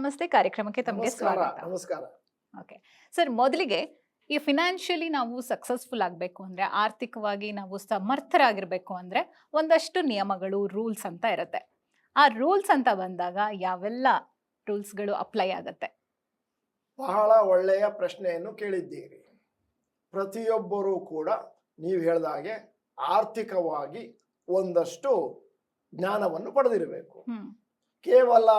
ನಮಸ್ತೆ ಕಾರ್ಯಕ್ರಮಕ್ಕೆ ತಮಗೆ ನಮಸ್ಕಾರ ಸ್ವಾಗತ. ನಮಸ್ಕಾರ. ಓಕೆ ಸರ್, ಮೊದಲಿಗೆ ಈ ಫಿನಾನ್ಷಿಯಲಿ ನಾವು ಸಕ್ಸಸ್ಫುಲ್ ಆಗಬೇಕು ಅಂದ್ರೆ, ಆರ್ಥಿಕವಾಗಿ ನಾವು ಸಮರ್ಥರಾಗಿರ್ಬೇಕು ಅಂದ್ರೆ ಒಂದಷ್ಟು ನಿಯಮಗಳು, ರೂಲ್ಸ್ ಅಂತ ಇರುತ್ತೆ. ಆ ರೂಲ್ಸ್ ಅಂತ ಬಂದಾಗ ಯಾವೆಲ್ಲ ರೂಲ್ಸ್ಗಳು ಅಪ್ಲೈ ಆಗತ್ತೆ? ಬಹಳ ಒಳ್ಳೆಯ ಪ್ರಶ್ನೆಯನ್ನು ಕೇಳಿದ್ದೀರಿ. ಪ್ರತಿಯೊಬ್ಬರೂ ಕೂಡ ನೀವು ಹೇಳಿದ ಹಾಗೆ ಆರ್ಥಿಕವಾಗಿ ಒಂದಷ್ಟು ಜ್ಞಾನವನ್ನು ಪಡೆದಿರಬೇಕು. ಕೇವಲ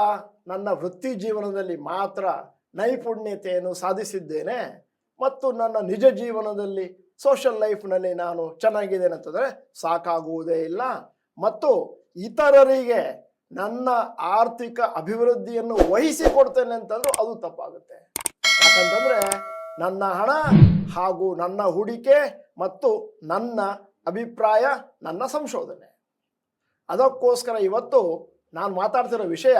ನನ್ನ ವೃತ್ತಿ ಜೀವನದಲ್ಲಿ ಮಾತ್ರ ನೈಪುಣ್ಯತೆಯನ್ನು ಸಾಧಿಸಿದ್ದೇನೆ ಮತ್ತು ನನ್ನ ನಿಜ ಜೀವನದಲ್ಲಿ ಸೋಷಿಯಲ್ ಲೈಫ್ನಲ್ಲಿ ನಾನು ಚೆನ್ನಾಗಿದ್ದೇನೆ ಅಂತಂದರೆ ಸಾಕಾಗುವುದೇ ಇಲ್ಲ. ಮತ್ತು ಇತರರಿಗೆ ನನ್ನ ಆರ್ಥಿಕ ಅಭಿವೃದ್ಧಿಯನ್ನು ವಹಿಸಿಕೊಡ್ತೇನೆ ಅಂತಂದ್ರೂ ಅದು ತಪ್ಪಾಗುತ್ತೆ. ಯಾಕಂತಂದರೆ ನನ್ನ ಹಣ ಹಾಗೂ ನನ್ನ ಹೂಡಿಕೆ ಮತ್ತು ನನ್ನ ಅಭಿಪ್ರಾಯ, ನನ್ನ ಸಂಶೋಧನೆ. ಅದಕ್ಕೋಸ್ಕರ ಇವತ್ತು ನಾನು ಮಾತಾಡ್ತಿರೋ ವಿಷಯ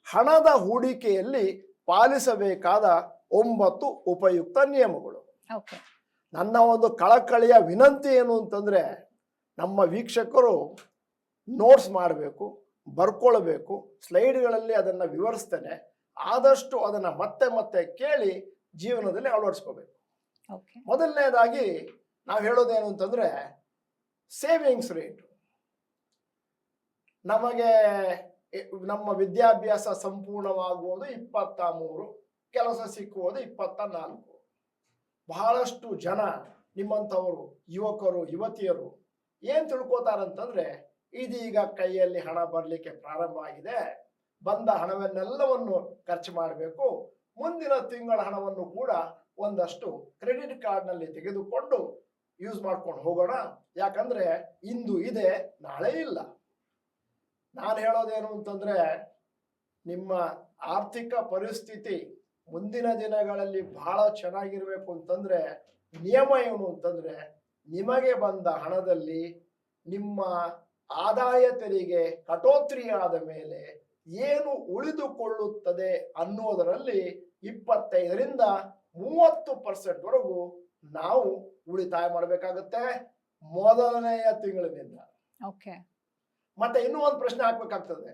ಹಣದ ಹೂಡಿಕೆಯಲ್ಲಿ ಪಾಲಿಸಬೇಕಾದ 9 ಉಪಯುಕ್ತ ನಿಯಮಗಳು. ನನ್ನ ಒಂದು ಕಳಕಳಿಯ ವಿನಂತಿ ಏನು ಅಂತಂದರೆ, ನಮ್ಮ ವೀಕ್ಷಕರು ನೋಟ್ಸ್ ಮಾಡಬೇಕು, ಬರ್ಕೊಳ್ಬೇಕು. ಸ್ಲೈಡ್ಗಳಲ್ಲಿ ಅದನ್ನು ವಿವರಿಸ್ತೇನೆ. ಆದಷ್ಟು ಅದನ್ನು ಮತ್ತೆ ಮತ್ತೆ ಕೇಳಿ ಜೀವನದಲ್ಲಿ ಅಳವಡಿಸ್ಕೋಬೇಕು. ಮೊದಲನೇದಾಗಿ ನಾವು ಹೇಳೋದೇನು ಅಂತಂದರೆ, ಸೇವಿಂಗ್ಸ್ ರೇಟ್. ನಮಗೆ ನಮ್ಮ ವಿದ್ಯಾಭ್ಯಾಸ ಸಂಪೂರ್ಣವಾಗುವುದು 23, ಕೆಲಸ ಸಿಕ್ಕುವುದು 24. ಬಹಳಷ್ಟು ಜನ ನಿಮ್ಮಂಥವರು ಯುವಕರು ಯುವತಿಯರು ಏನು ತಿಳ್ಕೊತಾರಂತಂದ್ರೆ, ಇದೀಗ ಕೈಯಲ್ಲಿ ಹಣ ಬರಲಿಕ್ಕೆ ಪ್ರಾರಂಭ ಆಗಿದೆ, ಬಂದ ಹಣವನ್ನೆಲ್ಲವನ್ನು ಖರ್ಚು ಮಾಡಬೇಕು, ಮುಂದಿನ ತಿಂಗಳ ಹಣವನ್ನು ಕೂಡ ಒಂದಷ್ಟು ಕ್ರೆಡಿಟ್ ಕಾರ್ಡ್ನಲ್ಲಿ ತೆಗೆದುಕೊಂಡು ಯೂಸ್ ಮಾಡ್ಕೊಂಡು ಹೋಗೋಣ, ಯಾಕಂದ್ರೆ ಇಂದು ಇದೆ ನಾಳೆ ಇಲ್ಲ. ನಾನು ಹೇಳೋದೇನು ಅಂತಂದ್ರೆ, ನಿಮ್ಮ ಆರ್ಥಿಕ ಪರಿಸ್ಥಿತಿ ಮುಂದಿನ ದಿನಗಳಲ್ಲಿ ಬಹಳ ಚೆನ್ನಾಗಿರ್ಬೇಕು ಅಂತಂದ್ರೆ ನಿಯಮ ಏನು ಅಂತಂದ್ರೆ, ನಿಮಗೆ ಬಂದ ಹಣದಲ್ಲಿ ನಿಮ್ಮ ಆದಾಯ ತೆರಿಗೆ ಕಟೋತ್ರಿಯಾದ ಮೇಲೆ ಏನು ಉಳಿದುಕೊಳ್ಳುತ್ತದೆ ಅನ್ನೋದರಲ್ಲಿ 25ರಿಂದ 30% ವರೆಗೂ ನಾವು ಉಳಿತಾಯ ಮಾಡಬೇಕಾಗುತ್ತೆ ಮೊದಲನೆಯ ತಿಂಗಳಿನಿಂದ. ಮತ್ತೆ ಇನ್ನೂ ಒಂದು ಪ್ರಶ್ನೆ ಹಾಕ್ಬೇಕಾಗ್ತದೆ.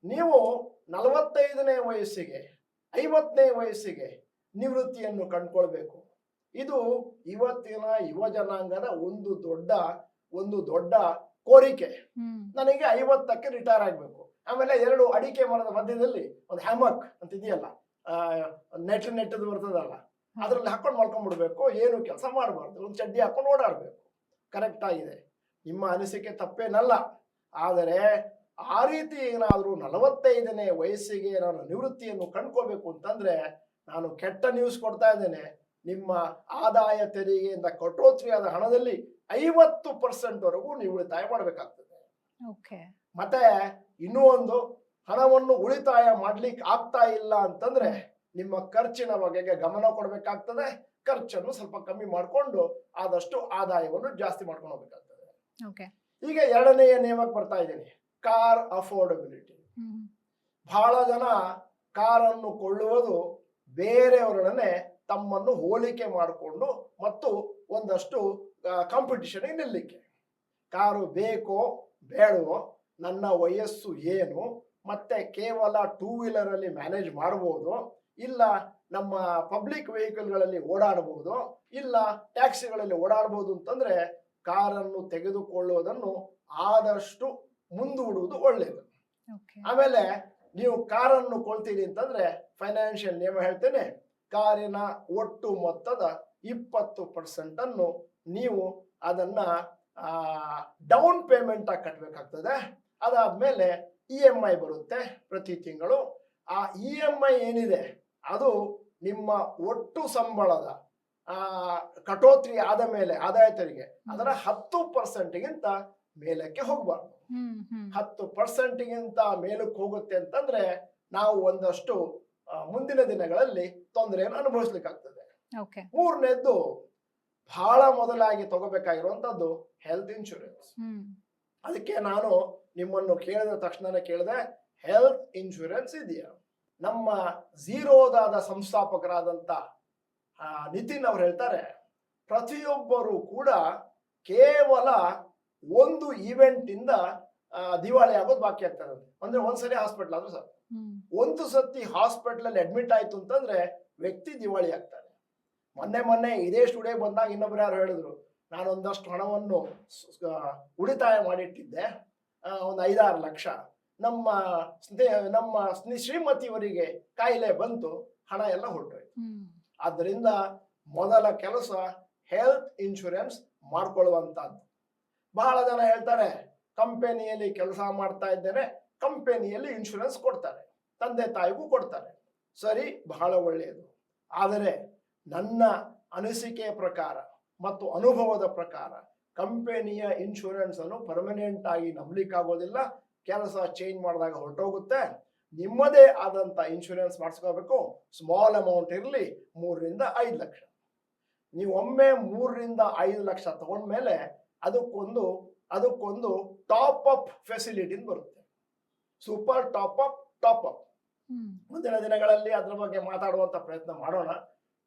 ನೀವು 45ನೇ ವಯಸ್ಸಿಗೆ 50ನೇ ವಯಸ್ಸಿಗೆ ನಿವೃತ್ತಿಯನ್ನು ಕಂಡುಕೊಳ್ಬೇಕು. ಇದು ಇವತ್ತಿನ ಯುವ ಜನಾಂಗದ ಒಂದು ದೊಡ್ಡ ಕೋರಿಕೆ. ನನಗೆ 50ಕ್ಕೆ ರಿಟೈರ್ ಆಗ್ಬೇಕು. ಆಮೇಲೆ 2 ಅಡಿಕೆ ಮರದ ಮಧ್ಯದಲ್ಲಿ ಒಂದು ಹ್ಯಾಮಕ್ ಅಂತ ಇದೆಯಲ್ಲ, ನೆಟ್ಟದು ಬರ್ತದಲ್ಲ, ಅದ್ರಲ್ಲಿ ಹಾಕೊಂಡು ಮಲ್ಕೊಂಡ್ಬಿಡ್ಬೇಕು, ಏನು ಕೆಲಸ ಮಾಡಬಾರ್ದು, ಒಂದು ಚಡ್ಡಿ ಹಾಕೊಂಡು ಓಡಾಡ್ಬೇಕು. ಕರೆಕ್ಟ್ ಆಗಿದೆ, ನಿಮ್ಮ ಅನಿಸಿಕೆ ತಪ್ಪೇನಲ್ಲ. ಆದರೆ ಆ ರೀತಿ ಏನಾದರೂ 45ನೇ ವಯಸ್ಸಿಗೆ ನಾನು ನಿವೃತ್ತಿಯನ್ನು ಕಂಡುಕೊಳ್ಬೇಕು ಅಂತಂದ್ರೆ, ನಾನು ಕೆಟ್ಟ ನ್ಯೂಸ್ ಕೊಡ್ತಾ ಇದ್ದೇನೆ. ನಿಮ್ಮ ಆದಾಯ ತೆರಿಗೆಯಿಂದ ಕಟೋತ್ರಿಯಾದ ಹಣದಲ್ಲಿ 50% ವರೆಗೂ ನೀವು ಉಳಿತಾಯ ಮಾಡಬೇಕಾಗ್ತದೆ. ಮತ್ತೆ ಇನ್ನೂ ಒಂದು, ಹಣವನ್ನು ಉಳಿತಾಯ ಮಾಡ್ಲಿಕ್ಕೆ ಆಗ್ತಾ ಇಲ್ಲ ಅಂತಂದ್ರೆ ನಿಮ್ಮ ಖರ್ಚಿನ ಬಗೆಗೆ ಗಮನ ಕೊಡಬೇಕಾಗ್ತದೆ. ಖರ್ಚನ್ನು ಸ್ವಲ್ಪ ಕಮ್ಮಿ ಮಾಡಿಕೊಂಡು ಆದಷ್ಟು ಆದಾಯವನ್ನು ಜಾಸ್ತಿ ಮಾಡ್ಕೊಂಡು ಹೋಗ್ಬೇಕಾಗ್ತದೆ. ಈಗ 2ನೆಯ ನಿಯಮಕ್ಕೆ ಬರ್ತಾ ಇದ್ದೀನಿ, ಕಾರ್ ಅಫೋರ್ಡಬಿಲಿಟಿ. ಬಹಳ ಜನ ಕಾರನ್ನು ಕೊಳ್ಳುವುದು ಬೇರೆಯವರೊಡನೆ ತಮ್ಮನ್ನು ಹೋಲಿಕೆ ಮಾಡಿಕೊಂಡು ಮತ್ತು ಒಂದಷ್ಟು ಕಾಂಪಿಟಿಷನ್ ನಿಲ್ಲಲಿಕ್ಕೆ. ಕಾರು ಬೇಕೋ ಬೇಡವೋ, ನನ್ನ ವಯಸ್ಸು ಏನು, ಮತ್ತೆ ಕೇವಲ 2 ವೀಲರಲ್ಲಿ ಮ್ಯಾನೇಜ್ ಮಾಡ್ಬೋದು, ಇಲ್ಲ ನಮ್ಮ ಪಬ್ಲಿಕ್ ವೆಹಿಕಲ್ಗಳಲ್ಲಿ ಓಡಾಡಬಹುದು, ಇಲ್ಲ ಟ್ಯಾಕ್ಸಿಗಳಲ್ಲಿ ಓಡಾಡಬಹುದು ಅಂತಂದ್ರೆ ಕಾರನ್ನು ತೆಗೆದುಕೊಳ್ಳುವುದನ್ನು ಆದಷ್ಟು ಮುಂದೂಡುವುದು ಒಳ್ಳೆಯದು. ಆಮೇಲೆ ನೀವು ಕಾರನ್ನು ಕೊಳ್ತೀರಿ ಅಂತಂದ್ರೆ ಫೈನಾನ್ಷಿಯಲ್ ನಿಯಮ ಹೇಳ್ತೇನೆ, ಕಾರಿನ ಒಟ್ಟು ಮೊತ್ತದ 20% ನೀವು ಅದನ್ನ ಡೌನ್ ಪೇಮೆಂಟ್ ಆಗಿ ಕಟ್ಟಬೇಕಾಗ್ತದೆ. ಅದಾದ್ಮೇಲೆ EMI ಬರುತ್ತೆ ಪ್ರತಿ ತಿಂಗಳು. ಆ EMI ಏನಿದೆ ಅದು ನಿಮ್ಮ ಒಟ್ಟು ಸಂಬಳದ ಕಟೋತ್ರಿ ಆದ ಮೇಲೆ ಆದಾಯ ತೆರಿಗೆ ಅದರ 10%ಗಿಂತ ಮೇಲಕ್ಕೆ ಹೋಗ್ಬಾರ್ದು. 10%ಗಿಂತ ಮೇಲಕ್ಕೆ ಹೋಗುತ್ತೆ ಅಂತಂದ್ರೆ ನಾವು ಒಂದಷ್ಟು ಮುಂದಿನ ದಿನಗಳಲ್ಲಿ ತೊಂದರೆಯನ್ನು ಅನುಭವಿಸ್ಲಿಕ್ಕಾಗ್ತದೆ. 3ನೇದ್ದು ಬಹಳ ಮೊದಲಾಗಿ ತಗೋಬೇಕಾಗಿರುವಂತದ್ದು ಹೆಲ್ತ್ ಇನ್ಶೂರೆನ್ಸ್. ಅದಕ್ಕೆ ನಾನು ನಿಮ್ಮನ್ನು ಕೇಳಿದ ತಕ್ಷಣನೇ ಕೇಳಿದೆ, ಹೆಲ್ತ್ ಇನ್ಶೂರೆನ್ಸ್ ಇದೆಯಾ? ನಮ್ಮ ಝೀರೋದಾದ ಸಂಸ್ಥಾಪಕರಾದಂಥ ನಿತಿನ್ ಅವರು ಹೇಳ್ತಾರೆ, ಪ್ರತಿಯೊಬ್ಬರು ಕೂಡ ಕೇವಲ ಒಂದು ಈವೆಂಟ್ ಇಂದ ದಿವಾಳಿ ಆಗೋದು ಬಾಕಿ ಆಗ್ತದೆ. ಅಂದ್ರೆ ಒಂದ್ಸರಿ ಹಾಸ್ಪಿಟಲ್ ಆದ್ರೂ ಸಾಕು. ಒಂದು ಸತಿ ಹಾಸ್ಪಿಟಲ್ ಅಲ್ಲಿ ಅಡ್ಮಿಟ್ ಆಯ್ತು ಅಂತಂದ್ರೆ ವ್ಯಕ್ತಿ ದಿವಾಳಿ ಆಗ್ತಾನೆ. ಮೊನ್ನೆ ಇದೇ ಸ್ಟುಡಿಯೋ ಬಂದಾಗ ಇನ್ನೊಬ್ರು ಯಾರು ಹೇಳಿದ್ರು, ನಾನು ಒಂದಷ್ಟು ಹಣವನ್ನು ಉಳಿತಾಯ ಮಾಡಿಟ್ಟಿದ್ದೆ, ಒಂದು 5-6 ಲಕ್ಷ. ನಮ್ಮ ಶ್ರೀಮತಿಯವರಿಗೆ ಕಾಯಿಲೆ ಬಂತು, ಹಣ ಎಲ್ಲ ಹೊರಟೋಯ್ತು. ಆದ್ದರಿಂದ ಮೊದಲ ಕೆಲಸ ಹೆಲ್ತ್ ಇನ್ಶೂರೆನ್ಸ್ ಮಾಡ್ಕೊಳ್ಳುವಂತದ್ದು. ಬಹಳ ಜನ ಹೇಳ್ತಾರೆ, ಕಂಪನಿಯಲ್ಲಿ ಕೆಲಸ ಮಾಡ್ತಾ ಇದ್ದೇನೆ, ಕಂಪನಿಯಲ್ಲಿ ಇನ್ಶೂರೆನ್ಸ್ ಕೊಡ್ತಾರೆ, ತಂದೆ ತಾಯಿಗೂ ಕೊಡ್ತಾರೆ. ಸರಿ, ಬಹಳ ಒಳ್ಳೆಯದು. ಆದರೆ ನನ್ನ ಅನಿಸಿಕೆಯ ಪ್ರಕಾರ ಮತ್ತು ಅನುಭವದ ಪ್ರಕಾರ ಕಂಪನಿಯ ಇನ್ಶೂರೆನ್ಸ್ ಅನ್ನು ಪರ್ಮನೆಂಟ್ ಆಗಿ ನಂಬಲಿಕ್ಕಾಗೋದಿಲ್ಲ. ಕೆಲಸ ಚೇಂಜ್ ಮಾಡಿದಾಗ ಹೊರಟೋಗುತ್ತೆ. ನಿಮ್ಮದೇ ಆದಂತ ಇನ್ಶೂರೆನ್ಸ್ ಮಾಡಿಸ್ಕೋಬೇಕು. ಸ್ಮಾಲ್ ಅಮೌಂಟ್ ಇರಲಿ, 3-5 ಲಕ್ಷ. ನೀವು ಒಮ್ಮೆ 3-5 ಲಕ್ಷ ತಗೊಂಡ್ಮೇಲೆ ಅದಕ್ಕೊಂದು ಟಾಪ್ ಅಪ್ ಫೆಸಿಲಿಟಿ ಬರುತ್ತೆ. Super top up. ಮುಂದಿನ ದಿನಗಳಲ್ಲಿ ಅದ್ರ ಬಗ್ಗೆ ಮಾತಾಡುವಂತ ಪ್ರಯತ್ನ ಮಾಡೋಣ.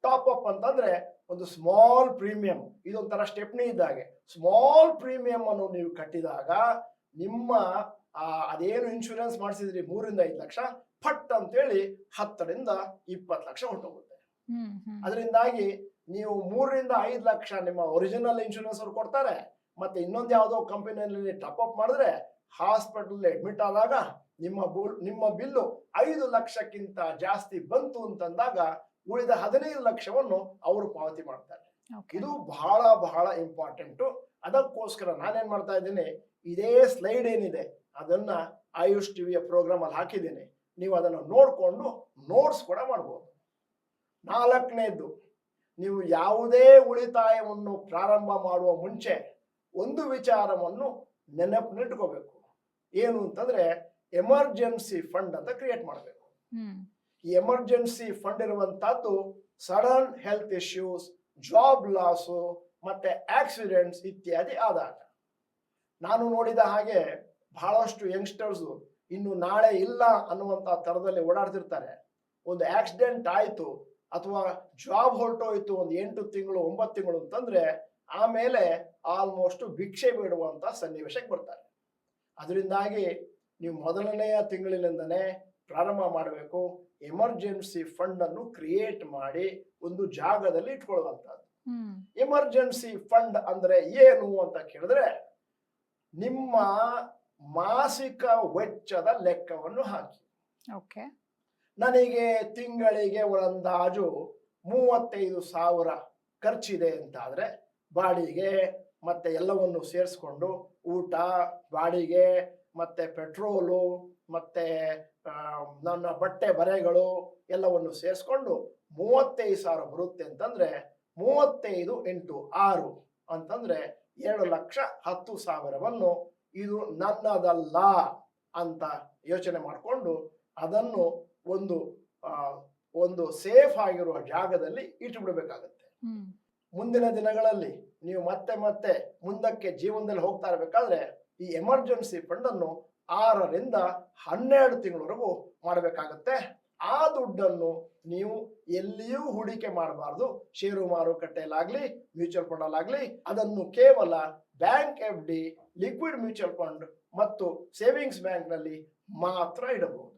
ಟಾಪ್ ಅಪ್ ಅಂತಂದ್ರೆ ಒಂದು ಸ್ಮಾಲ್ ಪ್ರೀಮಿಯಂ, ಇದೊಂಥರ ಸ್ಟೆಪ್ನಿ ಇದ್ದಾಗೆ. ಸ್ಮಾಲ್ ಪ್ರೀಮಿಯಂ ಅನ್ನು ನೀವು ಕಟ್ಟಿದಾಗ ನಿಮ್ಮ ಅದೇನು ಇನ್ಶೂರೆನ್ಸ್ ಮಾಡಿಸಿದ್ರಿ 3-5 ಲಕ್ಷ, ಫಟ್ ಅಂತೇಳಿ 10-20 ಲಕ್ಷ ಹೊರಟೋಗುತ್ತೆ. ಅದರಿಂದಾಗಿ ನೀವು 3-5 ಲಕ್ಷ ನಿಮ್ಮ ಒರಿಜಿನಲ್ ಇನ್ಶೂರೆನ್ಸ್ ಅವ್ರು ಕೊಡ್ತಾರೆ. ಮತ್ತೆ ಇನ್ನೊಂದು ಯಾವುದೋ ಕಂಪನಿಯಲ್ಲಿ ಟಾಪ್ ಅಪ್ ಮಾಡಿದ್ರೆ ಹಾಸ್ಪಿಟಲ್ ಅಡ್ಮಿಟ್ ಆದಾಗ ನಿಮ್ಮ ಬಿಲ್ಲು 5 ಲಕ್ಷಕ್ಕಿಂತ ಜಾಸ್ತಿ ಬಂತು ಅಂತಂದಾಗ ಉಳಿದ 15 ಲಕ್ಷವನ್ನು ಅವರು ಪಾವತಿ ಮಾಡ್ತಾರೆ. ಇದು ಬಹಳ ಬಹಳ ಇಂಪಾರ್ಟೆಂಟು. ಅದಕ್ಕೋಸ್ಕರ ನಾನೇನ್ ಮಾಡ್ತಾ ಇದ್ದೀನಿ, ಇದೇ ಸ್ಲೈಡ್ ಏನಿದೆ ಅದನ್ನ ಆಯುಷ್ ಟಿವಿಯ ಪ್ರೋಗ್ರಾಮ್ ಅಲ್ಲಿ ಹಾಕಿದ್ದೀನಿ. ನೀವು ಅದನ್ನು ನೋಡ್ಕೊಂಡು ನೋಟ್ಸ್ ಕೂಡ ಮಾಡ್ಬೋದು. 4ನೇದು, ನೀವು ಯಾವುದೇ ಉಳಿತಾಯವನ್ನು ಪ್ರಾರಂಭ ಮಾಡುವ ಮುಂಚೆ ಒಂದು ವಿಚಾರವನ್ನು ನೆನಪಿನಿಟ್ಕೋಬೇಕು. ಏನು ಅಂತಂದ್ರೆ ಎಮರ್ಜೆನ್ಸಿ ಫಂಡ್ ಅಂತ ಕ್ರಿಯೇಟ್ ಮಾಡಬೇಕು. ಈ ಎಮರ್ಜೆನ್ಸಿ ಫಂಡ್ ಇರುವಂತಹದ್ದು sudden health issues, job loss, ಮತ್ತೆ ಆಕ್ಸಿಡೆಂಟ್ಸ್ ಇತ್ಯಾದಿ ಆದಾಗ. ನಾನು ನೋಡಿದ ಹಾಗೆ ಬಹಳಷ್ಟು ಯಂಗ್ಸ್ಟರ್ಸ್ ಇನ್ನು ನಾಳೆ ಇಲ್ಲ ಅನ್ನುವಂತ ತರದಲ್ಲಿ ಓಡಾಡ್ತಿರ್ತಾರೆ. ಒಂದು ಆಕ್ಸಿಡೆಂಟ್ ಆಯ್ತು ಅಥವಾ ಜಾಬ್ ಹೊರಟೋಯ್ತು ಒಂದು 8 ತಿಂಗಳು 9 ತಿಂಗಳು ಅಂತಂದ್ರೆ ಆಮೇಲೆ ಆಲ್ಮೋಸ್ಟ್ ಭಿಕ್ಷೆ ಬೇಡುವಂತ ಸನ್ನಿವೇಶಕ್ಕೆ ಬರ್ತಾರೆ. ಅದರಿಂದಾಗಿ ನೀವು ಮೊದಲನೆಯ ತಿಂಗಳಿನಿಂದನೇ ಪ್ರಾರಂಭ ಮಾಡಬೇಕು. ಎಮರ್ಜೆನ್ಸಿ ಫಂಡ್ ಅನ್ನು ಕ್ರಿಯೇಟ್ ಮಾಡಿ ಒಂದು ಜಾಗದಲ್ಲಿ ಇಟ್ಕೊಳ್ಳುವಂತದ್ದು. ಎಮರ್ಜೆನ್ಸಿ ಫಂಡ್ ಅಂದ್ರೆ ಏನು ಅಂತ ಕೇಳಿದ್ರೆ, ನಿಮ್ಮ ಮಾಸಿಕ ವೆಚ್ಚದ ಲೆಕ್ಕವನ್ನು ಹಾಕಿ. ನನಗೆ ತಿಂಗಳಿಗೆ ಅಂದಾಜು 35,000 ಖರ್ಚಿದೆ ಅಂತಾದ್ರೆ ಬಾಡಿಗೆ ಮತ್ತೆ ಎಲ್ಲವನ್ನು ಸೇರಿಸ್ಕೊಂಡು ಊಟ, ಬಾಡಿಗೆ ಮತ್ತೆ ಪೆಟ್ರೋಲು ಮತ್ತೆ ನನ್ನ ಬಟ್ಟೆ ಬರೆಗಳು ಎಲ್ಲವನ್ನು ಸೇರಿಸ್ಕೊಂಡು 35,000 ಬರುತ್ತೆ ಅಂತಂದ್ರೆ 35 × 6 ಅಂತಂದ್ರೆ 2,10,000ವನ್ನು ಇದು ನನ್ನದಲ್ಲ ಅಂತ ಯೋಚನೆ ಮಾಡಿಕೊಂಡು ಅದನ್ನು ಒಂದು ಸೇಫ್ ಆಗಿರುವ ಜಾಗದಲ್ಲಿ ಇಟ್ಟುಬಿಡಬೇಕಾಗತ್ತೆ. ಮುಂದಿನ ದಿನಗಳಲ್ಲಿ ನೀವು ಮತ್ತೆ ಮುಂದಕ್ಕೆ ಜೀವನದಲ್ಲಿ ಹೋಗ್ತಾ ಇರಬೇಕಾದ್ರೆ ಈ ಎಮರ್ಜೆನ್ಸಿ ಫಂಡ್ ಅನ್ನು 6-12 ತಿಂಗಳವರೆಗೂ ಮಾಡಬೇಕಾಗತ್ತೆ. ಆ ದುಡ್ಡನ್ನು ನೀವು ಎಲ್ಲಿಯೂ ಹೂಡಿಕೆ ಮಾಡಬಾರ್ದು. ಷೇರು ಮಾರುಕಟ್ಟೆಯಲ್ಲಾಗ್ಲಿ, ಮ್ಯೂಚುವಲ್ ಫಂಡ್ ಅಲ್ಲಾಗ್ಲಿ, ಅದನ್ನು ಕೇವಲ bank FD, liquid mutual fund ಮತ್ತು ಸೇವಿಂಗ್ಸ್ ಬ್ಯಾಂಕ್ ನಲ್ಲಿ ಮಾತ್ರ ಇಡಬಹುದು.